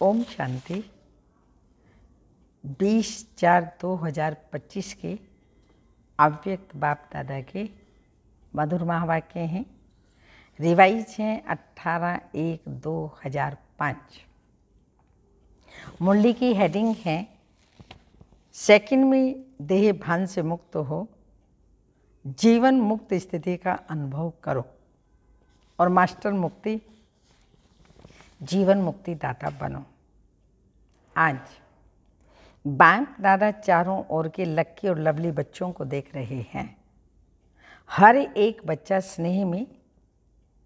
ओम शांति। 20/4/2025 के अव्यक्त बाप दादा के मधुर महावाक्य हैं। रिवाइज हैं 18/1/2005। मुरली की हेडिंग है सेकंड में देह भान से मुक्त हो, जीवन मुक्त स्थिति का अनुभव करो और मास्टर मुक्ति जीवन मुक्ति दाता बनो। आज बाप दादा चारों ओर के लक्की और लवली बच्चों को देख रहे हैं। हर एक बच्चा स्नेह में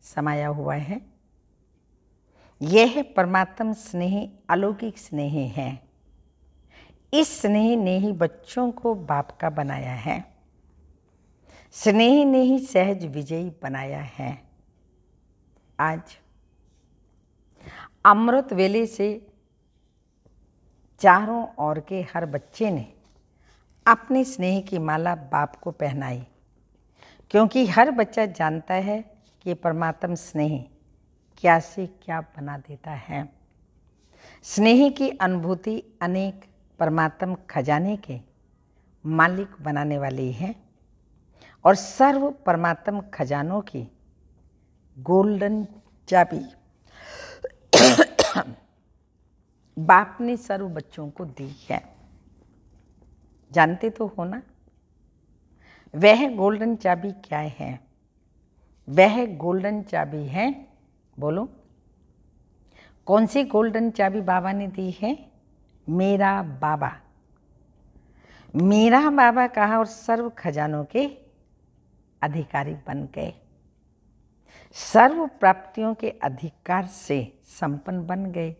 समाया हुआ है। यह परमात्म स्नेह अलौकिक स्नेह है। इस स्नेह ने ही बच्चों को बाप का बनाया है। स्नेह ने ही सहज विजयी बनाया है। आज अमृत वेले से चारों ओर के हर बच्चे ने अपने स्नेह की माला बाप को पहनाई, क्योंकि हर बच्चा जानता है कि परमात्म स्नेह क्या से क्या बना देता है। स्नेह की अनुभूति अनेक परमात्म खजाने के मालिक बनाने वाली है और सर्व परमात्म खजानों की गोल्डन चाबी बाप ने सर्व बच्चों को दी है। जानते तो हो ना, वह गोल्डन चाबी क्या है? वह गोल्डन चाबी है, बोलो कौन सी गोल्डन चाबी बाबा ने दी है? मेरा बाबा। मेरा बाबा कहा और सर्व खजानों के अधिकारी बन गए। सर्व प्राप्तियों के अधिकार से संपन्न बन गए,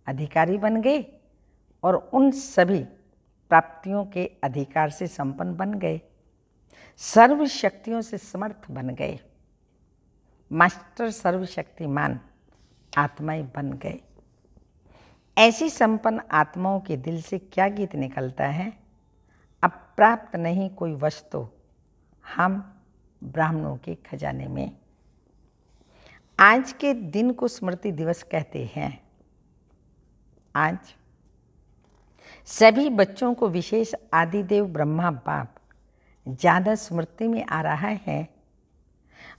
अधिकारी बन गए और उन सभी प्राप्तियों के अधिकार से संपन्न बन गए। सर्व शक्तियों से समर्थ बन गए। मास्टर सर्वशक्तिमान आत्माएं बन गए। ऐसी संपन्न आत्माओं के दिल से क्या गीत निकलता है? अब प्राप्त नहीं कोई वस्तु हम ब्राह्मणों के खजाने में। आज के दिन को स्मृति दिवस कहते हैं। आज सभी बच्चों को विशेष आदिदेव ब्रह्मा बाप ज़्यादा स्मृति में आ रहा है।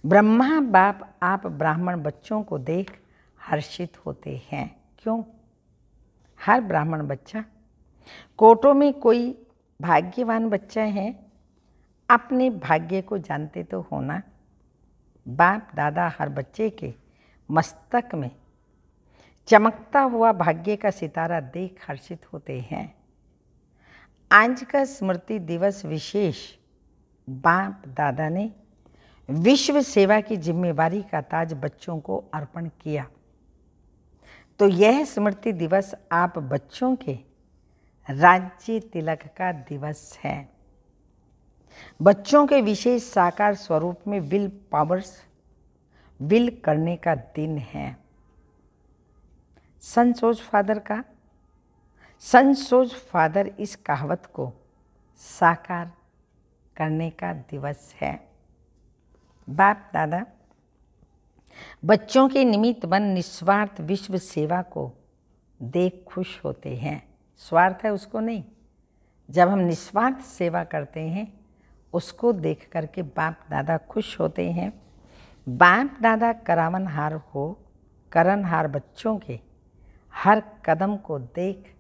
ब्रह्मा बाप आप ब्राह्मण बच्चों को देख हर्षित होते हैं। क्यों? हर ब्राह्मण बच्चा, कोटों में कोई भाग्यवान बच्चा है, अपने भाग्य को जानते तो होना। बाप दादा हर बच्चे के मस्तक में चमकता हुआ भाग्य का सितारा देख हर्षित होते हैं। आज का स्मृति दिवस विशेष बाप दादा ने विश्व सेवा की जिम्मेवारी का ताज बच्चों को अर्पण किया, तो यह स्मृति दिवस आप बच्चों के राज्य तिलक का दिवस है। बच्चों के विशेष साकार स्वरूप में विल पावर्स विल करने का दिन है। सनसोज फादर का सनसोज फादर इस कहावत को साकार करने का दिवस है। बाप दादा बच्चों के निमित्त बन निस्वार्थ विश्व सेवा को देख खुश होते हैं। स्वार्थ है उसको नहीं। जब हम निस्वार्थ सेवा करते हैं उसको देख करके बाप दादा खुश होते हैं। बाप दादा करावनहार हो, करनहार बच्चों के हर कदम को देख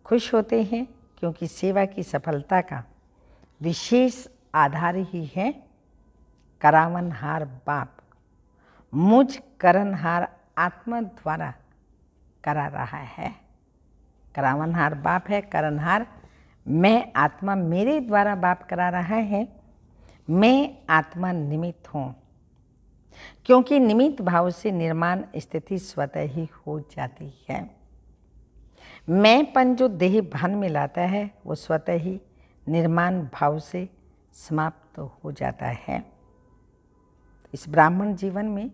खुश होते हैं, क्योंकि सेवा की सफलता का विशेष आधार ही है करावनहार बाप। मुझ करनहार आत्मा द्वारा करा रहा है। करावनहार बाप है, करनहार मैं आत्मा, मेरे द्वारा बाप करा रहा है। मैं आत्मा निमित्त हूँ, क्योंकि निमित्त भाव से निर्माण स्थिति स्वतः ही हो जाती है। मैंपन जो देह भान में लाता है वो स्वतः ही निर्माण भाव से समाप्त हो जाता है। इस ब्राह्मण जीवन में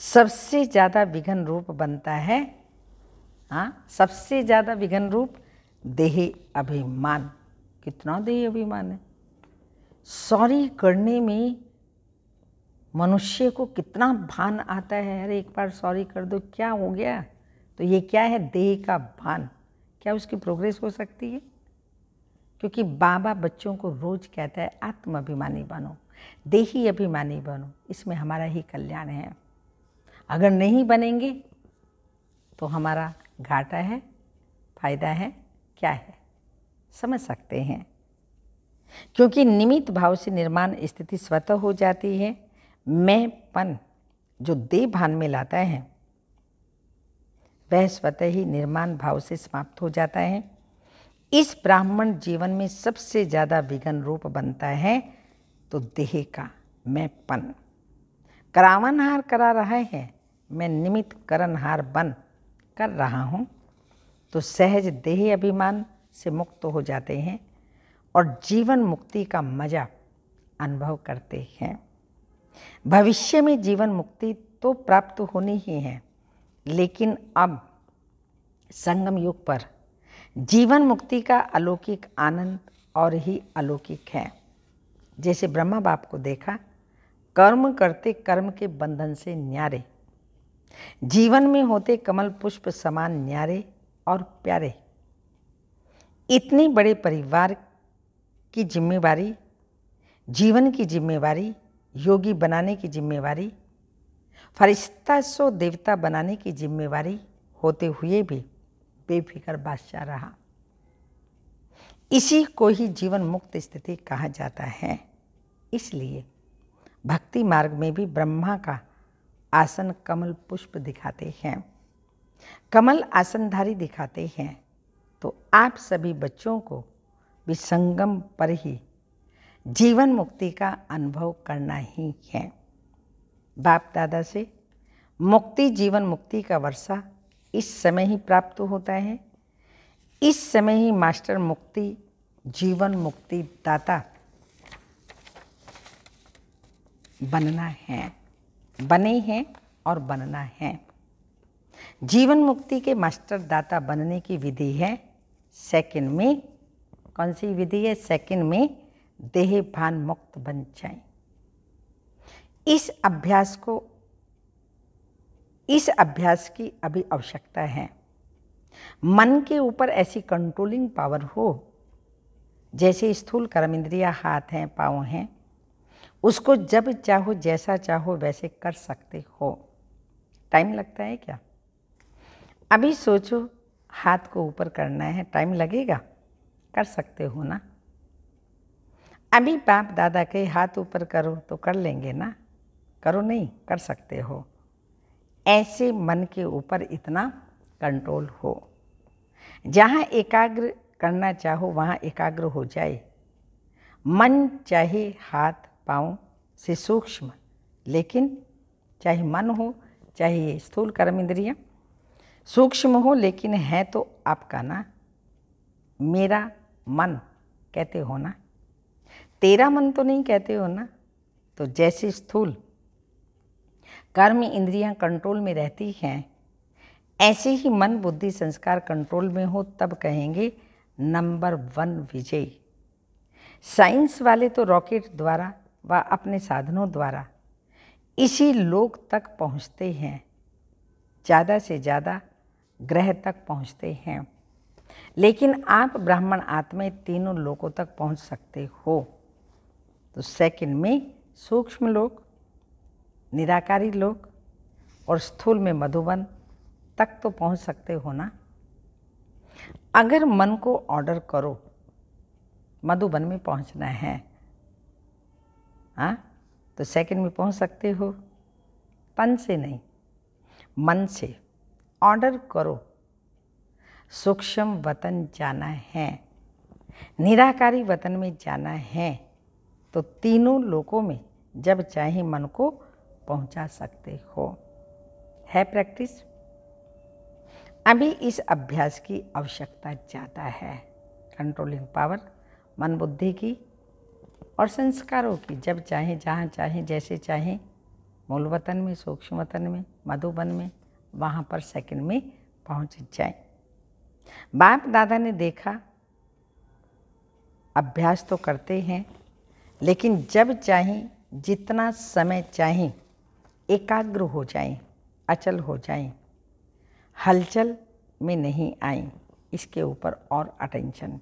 सबसे ज़्यादा विघन रूप बनता है, सबसे ज़्यादा विघन रूप देह अभिमान। कितना देह अभिमान है? सॉरी करने में मनुष्य को कितना भान आता है। अरे एक बार सॉरी कर दो, क्या हो गया? तो ये क्या है? देह का भान। क्या उसकी प्रोग्रेस हो सकती है? क्योंकि बाबा बच्चों को रोज कहता है आत्म अभिमानी बनो, देही अभिमानी बनो, इसमें हमारा ही कल्याण है। अगर नहीं बनेंगे तो हमारा घाटा है, फायदा है, क्या है? समझ सकते हैं। क्योंकि निमित्त भाव से निर्माण स्थिति स्वतः हो जाती है। मैंपन जो देह भान में लाता है वह स्वतः ही निर्माण भाव से समाप्त हो जाता है। इस ब्राह्मण जीवन में सबसे ज़्यादा विघ्न रूप बनता है तो देह का मैंपन। करावनहार करा रहा है, मैं निमित्त करनहार बन कर रहा हूँ, तो सहज देह अभिमान से मुक्त हो जाते हैं और जीवन मुक्ति का मजा अनुभव करते हैं। भविष्य में जीवन मुक्ति तो प्राप्त होनी ही है, लेकिन अब संगम युग पर जीवन मुक्ति का अलौकिक आनंद और ही अलौकिक है। जैसे ब्रह्मा बाप को देखा, कर्म करते कर्म के बंधन से न्यारे, जीवन में होते कमल पुष्प समान न्यारे और प्यारे। इतने बड़े परिवार की जिम्मेवारी, जीवन की जिम्मेवारी, योगी बनाने की जिम्मेवारी, फरिश्ता सो देवता बनाने की जिम्मेवारी होते हुए भी बेफिक्र बादशाह रहा। इसी को ही जीवन मुक्त स्थिति कहा जाता है। इसलिए भक्ति मार्ग में भी ब्रह्मा का आसन कमल पुष्प दिखाते हैं, कमल आसनधारी दिखाते हैं। तो आप सभी बच्चों को भी संगम पर ही जीवन मुक्ति का अनुभव करना ही है। बाप दादा से मुक्ति जीवन मुक्ति का वर्षा इस समय ही प्राप्त होता है। इस समय ही मास्टर मुक्ति जीवन मुक्ति दाता बनना है, बने हैं और बनना है। जीवन मुक्ति के मास्टर दाता बनने की विधि है सेकंड में। कौन सी विधि है? सेकंड में देह भान मुक्त बन जाए। इस अभ्यास की अभी आवश्यकता है। मन के ऊपर ऐसी कंट्रोलिंग पावर हो, जैसे स्थूल कर्म इंद्रियां हाथ हैं, पाँव हैं, उसको जब चाहो जैसा चाहो वैसे कर सकते हो। टाइम लगता है क्या? अभी सोचो, हाथ को ऊपर करना है, टाइम लगेगा? कर सकते हो ना? अभी बाप दादा के हाथ ऊपर करो तो कर लेंगे ना? करो नहीं, कर सकते हो। ऐसे मन के ऊपर इतना कंट्रोल हो, जहाँ एकाग्र करना चाहो वहाँ एकाग्र हो जाए। मन चाहे हाथ पाँव से सूक्ष्म, लेकिन चाहे मन हो चाहे स्थूल कर्म इंद्रियाँ सूक्ष्म हो, लेकिन है तो आपका ना। मेरा मन कहते हो ना, तेरा मन तो नहीं कहते हो ना। तो जैसे स्थूल कर्म इंद्रियां कंट्रोल में रहती हैं, ऐसे ही मन बुद्धि संस्कार कंट्रोल में हो, तब कहेंगे नंबर 1 विजय। साइंस वाले तो रॉकेट द्वारा व अपने साधनों द्वारा इसी लोक तक पहुंचते हैं, ज़्यादा से ज़्यादा ग्रह तक पहुंचते हैं, लेकिन आप ब्राह्मण आत्मा तीनों लोकों तक पहुंच सकते हो। तो सेकंड में सूक्ष्म लोक, निराकारी लोक और स्थूल में मधुबन तक तो पहुंच सकते हो ना। अगर मन को ऑर्डर करो मधुबन में पहुंचना है, हाँ, तो सेकंड में पहुंच सकते हो। तन से नहीं, मन से ऑर्डर करो। सूक्ष्म वतन जाना है, निराकारी वतन में जाना है, तो तीनों लोकों में जब चाहे मन को पहुंचा सकते हो। है प्रैक्टिस। अभी इस अभ्यास की आवश्यकता ज़्यादा है। कंट्रोलिंग पावर मन बुद्धि की और संस्कारों की, जब चाहे जहाँ चाहे जैसे चाहे, मूल वतन में, सूक्ष्म वतन में, मधुबन में, वहाँ पर सेकंड में पहुँच जाए। बाप दादा ने देखा अभ्यास तो करते हैं, लेकिन जब चाहे जितना समय चाहे एकाग्र हो जाएं, अचल हो जाएं, हलचल में नहीं आई, इसके ऊपर और अटेंशन।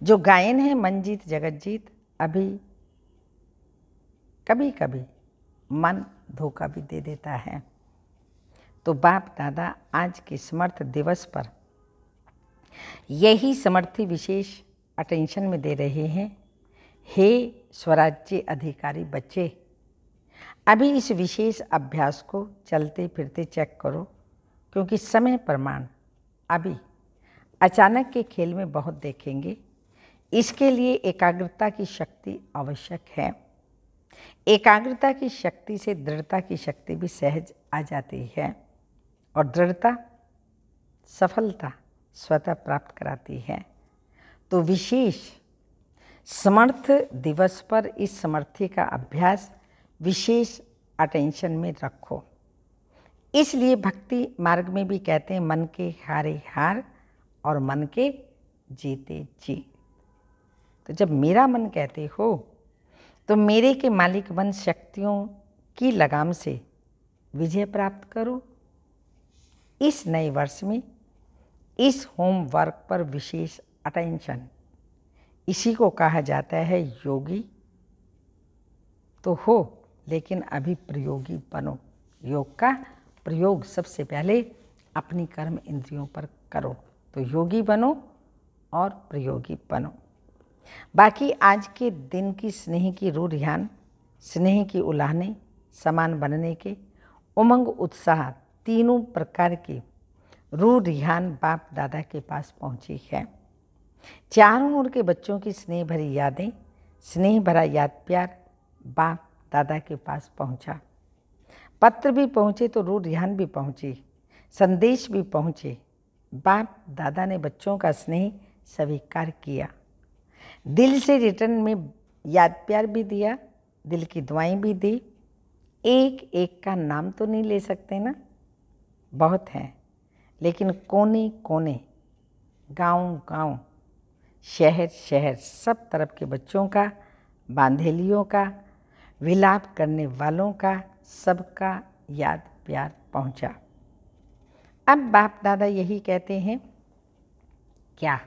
जो गायन है मनजीत जगतजीत, अभी कभी कभी मन धोखा भी दे देता है। तो बाप दादा आज के समर्थ दिवस पर यही समर्थी विशेष अटेंशन में दे रहे हैं। हे स्वराज्य अधिकारी बच्चे, अभी इस विशेष अभ्यास को चलते फिरते चेक करो, क्योंकि समय प्रमाण अभी अचानक के खेल में बहुत देखेंगे। इसके लिए एकाग्रता की शक्ति आवश्यक है। एकाग्रता की शक्ति से दृढ़ता की शक्ति भी सहज आ जाती है, और दृढ़ता सफलता स्वतः प्राप्त कराती है। तो विशेष समर्थ दिवस पर इस समर्थी का अभ्यास विशेष अटेंशन में रखो। इसलिए भक्ति मार्ग में भी कहते हैं मन के हारे हार और मन के जीते जीत। तो जब मेरा मन कहते हो तो मेरे के मालिक बन शक्तियों की लगाम से विजय प्राप्त करो। इस नए वर्ष में इस होमवर्क पर विशेष अटेंशन, इसी को कहा जाता है योगी तो हो, लेकिन अभी प्रयोगी बनो। योग का प्रयोग सबसे पहले अपनी कर्म इंद्रियों पर करो, तो योगी बनो और प्रयोगी बनो। बाकी आज के दिन की स्नेह की रुझान, स्नेह की उलाहने, समान बनने के उमंग उत्साह, तीनों प्रकार की रुझान बाप दादा के पास पहुंची है। चारों ओर के बच्चों की स्नेह भरी यादें, स्नेह भरा याद प्यार बाप दादा के पास पहुंचा। पत्र भी पहुंचे तो रुझान भी पहुंची, संदेश भी पहुंचे। बाप दादा ने बच्चों का स्नेह स्वीकार किया, दिल से रिटर्न में याद प्यार भी दिया, दिल की दुआएं भी दी। एक एक का नाम तो नहीं ले सकते ना, बहुत हैं, लेकिन कोने कोने, गांव गांव, शहर शहर, सब तरफ के बच्चों का, बांधेलियों का, विलाप करने वालों का, सबका याद प्यार पहुंचा। अब बाप दादा यही कहते हैं, क्या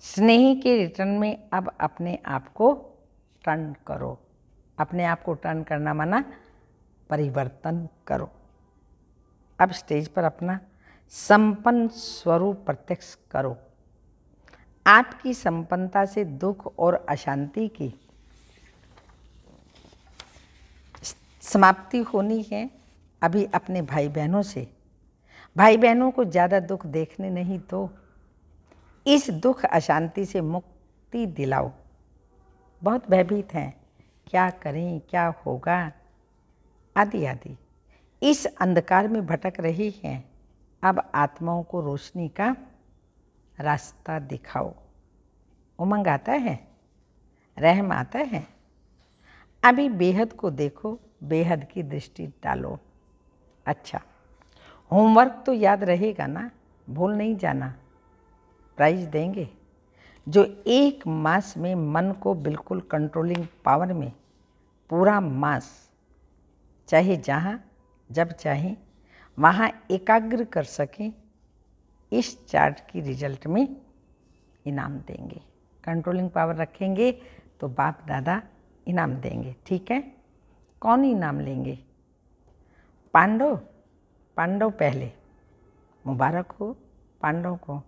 स्नेह के रिटर्न में अब अपने आप को टर्न करो। अपने आप को टर्न करना माना परिवर्तन करो। अब स्टेज पर अपना संपन्न स्वरूप प्रत्यक्ष करो। आपकी संपन्नता से दुख और अशांति की समाप्ति होनी है। अभी अपने भाई बहनों से, भाई बहनों को ज़्यादा दुख देखने नहीं दो। इस दुख अशांति से मुक्ति दिलाओ। बहुत भयभीत हैं, क्या करें, क्या होगा, आदि आदि, इस अंधकार में भटक रही हैं। अब आत्माओं को रोशनी का रास्ता दिखाओ। उमंग आता है, रहम आता है। अभी बेहद को देखो, बेहद की दृष्टि डालो। अच्छा, होमवर्क तो याद रहेगा ना, भूल नहीं जाना। प्राइज देंगे जो एक मास में मन को बिल्कुल कंट्रोलिंग पावर में पूरा मास, चाहे जहाँ जब चाहे वहाँ एकाग्र कर सकें, इस चार्ट की रिजल्ट में इनाम देंगे। कंट्रोलिंग पावर रखेंगे तो बाप दादा इनाम देंगे। ठीक है, कौन इनाम लेंगे? पांडव, पांडव पहले, मुबारक हो पांडव को।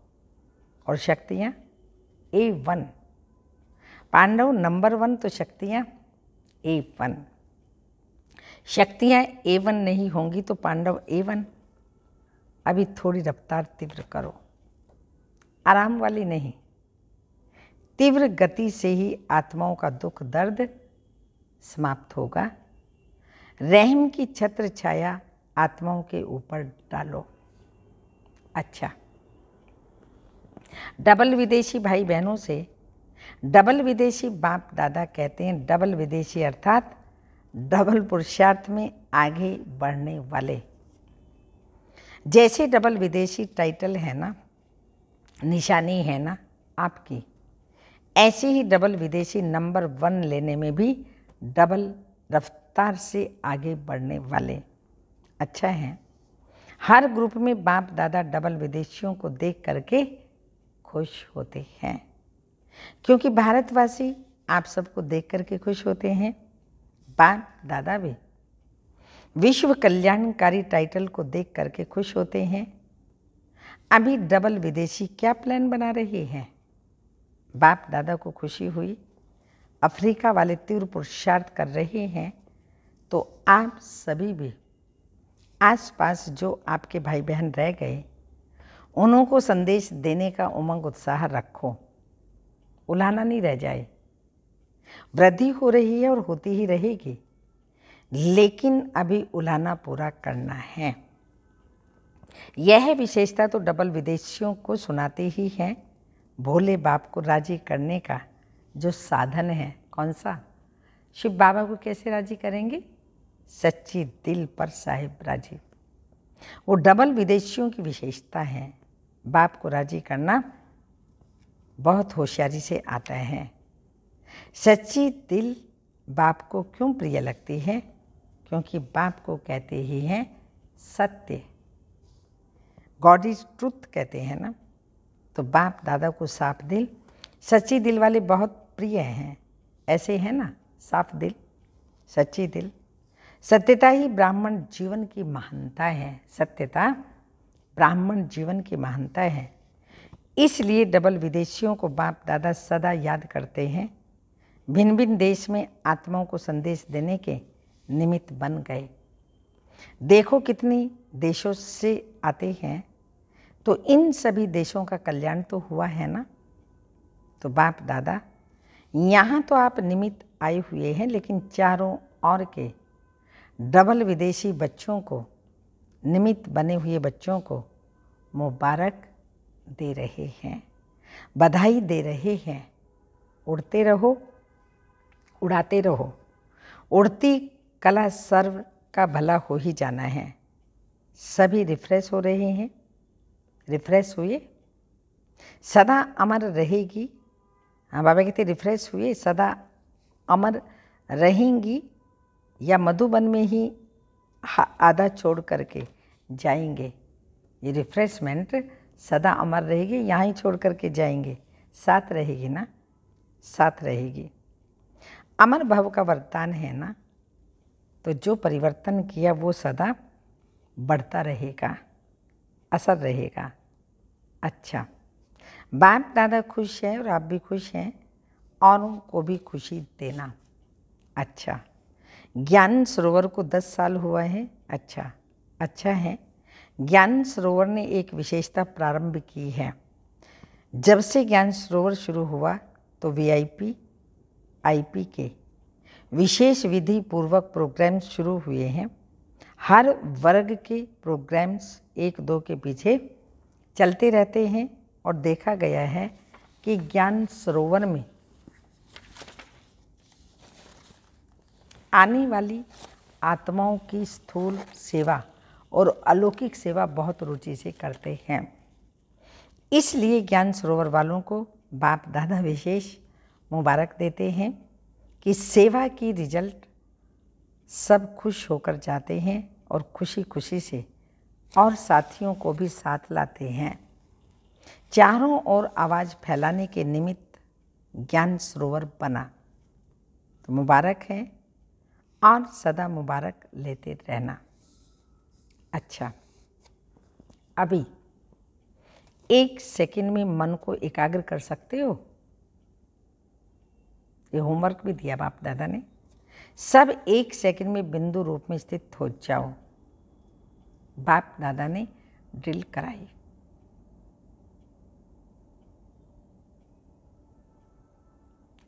और शक्तियाँ A1, पांडव नंबर 1 तो शक्तियाँ A1। शक्तियाँ A1 नहीं होंगी तो पांडव A1। अभी थोड़ी रफ्तार तीव्र करो, आराम वाली नहीं, तीव्र गति से ही आत्माओं का दुख दर्द समाप्त होगा। रहम की छत्र छाया आत्माओं के ऊपर डालो। अच्छा, डबल विदेशी भाई बहनों से, डबल विदेशी बाप दादा कहते हैं, डबल विदेशी अर्थात डबल पुरुषार्थ में आगे बढ़ने वाले। जैसे डबल विदेशी टाइटल है ना, निशानी है ना आपकी, ऐसे ही डबल विदेशी नंबर 1 लेने में भी डबल रफ्तार से आगे बढ़ने वाले। अच्छा है, हर ग्रुप में बाप दादा डबल विदेशियों को देख करके खुश होते हैं, क्योंकि भारतवासी आप सबको देख करके खुश होते हैं। बाप दादा भी विश्व कल्याणकारी टाइटल को देख करके खुश होते हैं। अभी डबल विदेशी क्या प्लान बना रहे हैं? बाप दादा को खुशी हुई, अफ्रीका वाले तीव्र पुरुषार्थ कर रहे हैं, तो आप सभी भी आसपास जो आपके भाई बहन रह गए उन्हों को संदेश देने का उमंग उत्साह रखो, उलाहना नहीं रह जाए। वृद्धि हो रही है और होती ही रहेगी, लेकिन अभी उलाहना पूरा करना है। यह विशेषता तो डबल विदेशियों को सुनाते ही हैं। भोले बाप को राजी करने का जो साधन है, कौन सा? शिव बाबा को कैसे राजी करेंगे? सच्ची दिल पर साहिब राजी। वो डबल विदेशियों की विशेषता है। बाप को राजी करना बहुत होशियारी से आता है। सच्ची दिल बाप को क्यों प्रिय लगती है? क्योंकि बाप को कहते ही हैं सत्य, गॉड इज ट्रुथ कहते हैं ना। तो बाप दादा को साफ दिल, सच्ची दिल वाले बहुत प्रिय हैं। ऐसे हैं ना, साफ दिल, सच्ची दिल। सत्यता ही ब्राह्मण जीवन की महानता है। सत्यता ब्राह्मण जीवन की महानता है। इसलिए डबल विदेशियों को बाप दादा सदा याद करते हैं। भिन्न भिन्न देश में आत्माओं को संदेश देने के निमित्त बन गए। देखो कितनी देशों से आते हैं, तो इन सभी देशों का कल्याण तो हुआ है ना। तो बाप दादा यहाँ तो आप निमित्त आए हुए हैं, लेकिन चारों ओर के डबल विदेशी बच्चों को, निमित्त बने हुए बच्चों को मुबारक दे रहे हैं, बधाई दे रहे हैं। उड़ते रहो, उड़ाते रहो। उड़ती कला सर्व का भला हो ही जाना है। सभी रिफ्रेश हो रहे हैं, रिफ्रेश हुए, सदा अमर रहेगी। हाँ, बाबा कहते रिफ्रेश हुए, सदा अमर रहेंगी, या मधुबन में ही आधा छोड़ करके जाएंगे। ये रिफ्रेशमेंट सदा अमर रहेगी, यहाँ ही छोड़ करके जाएंगे। साथ रहेगी ना, साथ रहेगी। अमर भव का वरदान है ना, तो जो परिवर्तन किया वो सदा बढ़ता रहेगा, असर रहेगा। अच्छा, बाप दादा खुश हैं और आप भी खुश हैं, औरों को भी खुशी देना। अच्छा, ज्ञान सरोवर को 10 साल हुआ है। अच्छा, अच्छा है। ज्ञान सरोवर ने एक विशेषता प्रारंभ की है। जब से ज्ञान सरोवर शुरू हुआ तो VIP IP के विशेष विधि पूर्वक प्रोग्राम्स शुरू हुए हैं। हर वर्ग के प्रोग्राम्स एक दो के पीछे चलते रहते हैं, और देखा गया है कि ज्ञान सरोवर में आने वाली आत्माओं की स्थूल सेवा और अलौकिक सेवा बहुत रुचि से करते हैं। इसलिए ज्ञान सरोवर वालों को बाप दादा विशेष मुबारक देते हैं कि सेवा की रिजल्ट सब खुश होकर जाते हैं और खुशी खुशी से और साथियों को भी साथ लाते हैं। चारों ओर आवाज़ फैलाने के निमित्त ज्ञान सरोवर बना। तो मुबारक है और सदा मुबारक लेते रहना। अच्छा, अभी 1 सेकंड में मन को एकाग्र कर सकते हो? ये होमवर्क भी दिया बाप दादा ने। सब 1 सेकंड में बिंदु रूप में स्थित हो जाओ। बाप दादा ने ड्रिल कराई।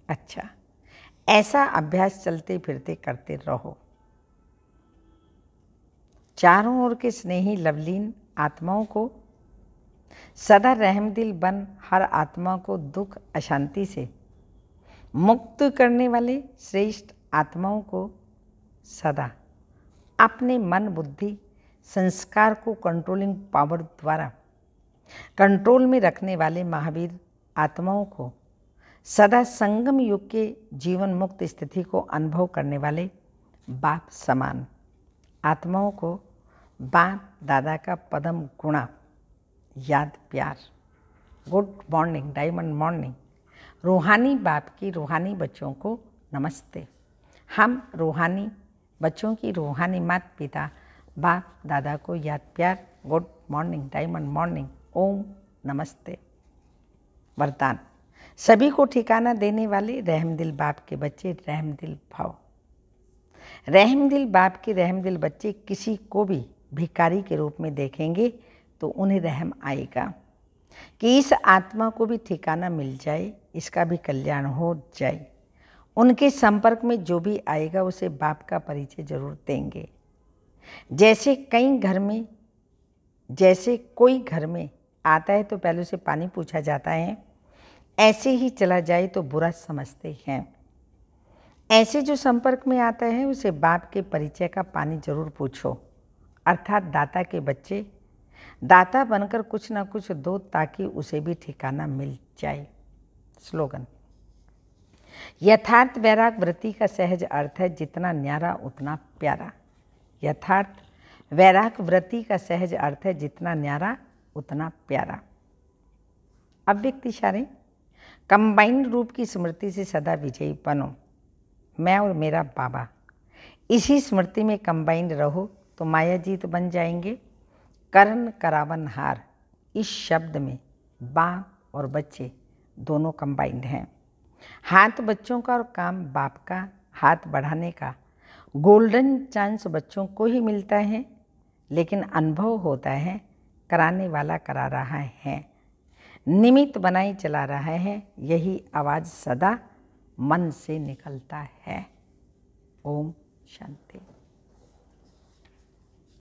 अच्छा, ऐसा अभ्यास चलते फिरते करते रहो। चारों ओर के स्नेही लवलीन आत्माओं को सदा रहमदिल बन हर आत्मा को दुख अशांति से मुक्त करने वाले श्रेष्ठ आत्माओं को सदा अपने मन बुद्धि संस्कार को कंट्रोलिंग पावर द्वारा कंट्रोल में रखने वाले महावीर आत्माओं को सदा संगम युग के जीवन मुक्त स्थिति को अनुभव करने वाले बाप समान आत्माओं को बाप दादा का पदम गुणा याद प्यार। Good morning, diamond morning. रूहानी बाप की रूहानी बच्चों को नमस्ते। हम रूहानी बच्चों की रूहानी माता पिता बाप दादा को याद प्यार। Good morning, diamond morning. ओम नमस्ते। वरदान। सभी को ठिकाना देने वाले रहमदिल बाप के बच्चे रहमदिल भाव। रहमदिल बाप के रहमदिल बच्चे किसी को भी भिखारी के रूप में देखेंगे तो उन्हें रहम आएगा कि इस आत्मा को भी ठिकाना मिल जाए, इसका भी कल्याण हो जाए। उनके संपर्क में जो भी आएगा उसे बाप का परिचय जरूर देंगे। जैसे कोई घर में आता है तो पहले उसे पानी पूछा जाता है, ऐसे ही चला जाए तो बुरा समझते हैं। ऐसे जो संपर्क में आता है उसे बाप के परिचय का पानी जरूर पूछो। अर्थात दाता के बच्चे दाता बनकर कुछ ना कुछ दो ताकि उसे भी ठिकाना मिल जाए। स्लोगन। यथार्थ वैराग वृत्ति का सहज अर्थ है जितना न्यारा उतना प्यारा। यथार्थ वैराग वृत्ति का सहज अर्थ है जितना न्यारा उतना प्यारा। अव्यक्त इशारे। कंबाइंड रूप की स्मृति से सदा विजयी बनो। मैं और मेरा बाबा इसी स्मृति में कंबाइंड रहो तो माया जीत बन जाएंगे। कर्ण करावन हार, इस शब्द में बाप और बच्चे दोनों कंबाइंड हैं। हाथ बच्चों का और काम बाप का। हाथ बढ़ाने का गोल्डन चांस बच्चों को ही मिलता है, लेकिन अनुभव होता है कराने वाला करा रहा है, निमित्त बनाई चला रहा है। यही आवाज़ सदा मन से निकलता है। ओम शांति।